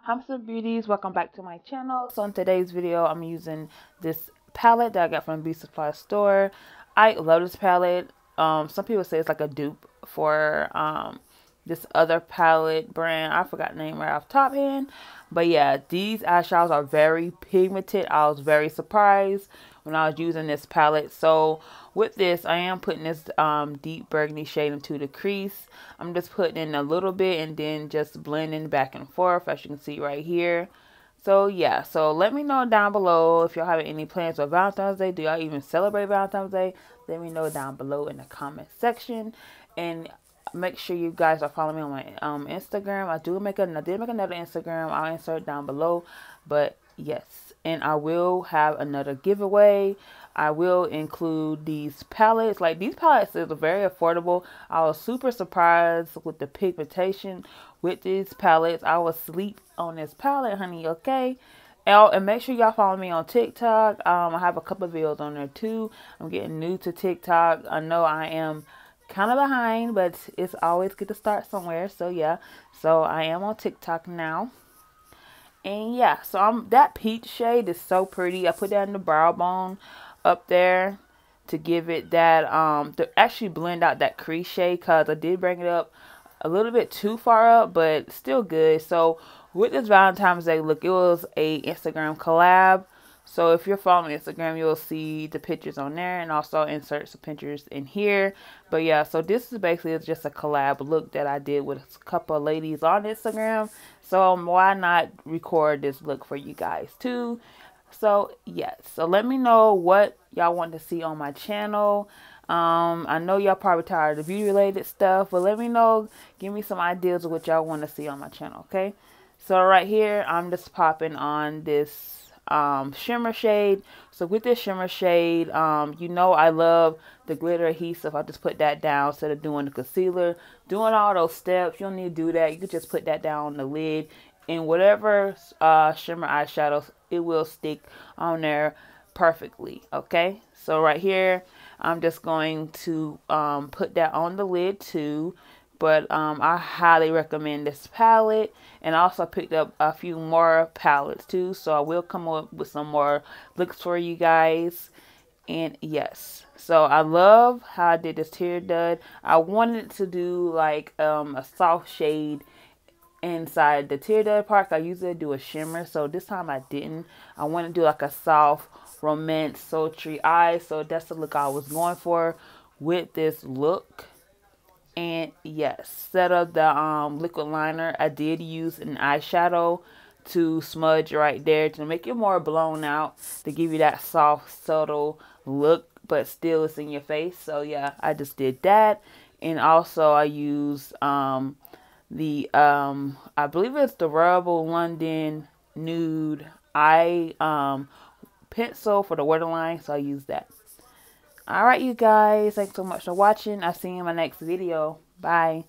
Hamster Beauties, welcome back to my channel. So in today's video, I'm using this palette that I got from the beauty supply store. I love this palette. Some people say it's like a dupe for this other palette brand. I forgot the name right off the top hand. But yeah, these eyeshadows are very pigmented. I was very surprised when I was using this palette. So with this, I am putting this deep burgundy shade into the crease. I'm just putting in a little bit and then just blending back and forth, as you can see right here. So yeah, so let me know down below if y'all have any plans for Valentine's Day. Do y'all even celebrate Valentine's Day? Let me know down below in the comment section. And make sure you guys are following me on my Instagram. I did make another Instagram. I'll insert it down below. But yes, and I will have another giveaway. I will include these palettes. Like, these palettes is very affordable. I was super surprised with the pigmentation with these palettes. I was sleep on this palette, honey, okay? And make sure y'all follow me on TikTok. I have a couple of videos on there too. I'm getting new to TikTok. I know I am kind of behind, but it's always good to start somewhere. So yeah, so I am on TikTok now. And yeah, so that peach shade is so pretty. I put that in the brow bone up there to give it that to actually blend out that crease shade, because I did bring it up a little bit too far up, but still good. So with this Valentine's Day look, it was a Instagram collab. So if you're following Instagram, you'll see the pictures on there, and also insert some pictures in here. But yeah, so this is basically just a collab look that I did with a couple of ladies on Instagram. So why not record this look for you guys too? So yes, so let me know what y'all want to see on my channel. I know y'all probably tired of beauty related stuff, but let me know, give me some ideas of what y'all want to see on my channel, okay? So right here, I'm just popping on this shimmer shade. So with this shimmer shade, you know I love the glitter adhesive. I just put that down instead of doing the concealer, doing all those steps. You don't need to do that. You can just put that down on the lid, and whatever shimmer eyeshadows, it will stick on there perfectly, okay? So right here, I'm just going to put that on the lid too. But I highly recommend this palette, and I also picked up a few more palettes too, so I will come up with some more looks for you guys. And yes, so I love how I did this tear dud. I wanted to do like a soft shade inside the tear dud part. I usually do a shimmer, so this time I didn't. I want to do like a soft romance sultry eye, so that's the look I was going for with this look. And yes, instead of the liquid liner, I did use an eyeshadow to smudge right there to make it more blown out, to give you that soft, subtle look, but still it's in your face. So yeah, I just did that. And also I used I believe it's the Rebel London Nude eye pencil for the waterline, so I used that. Alright, you guys, thanks so much for watching. I'll see you in my next video. Bye.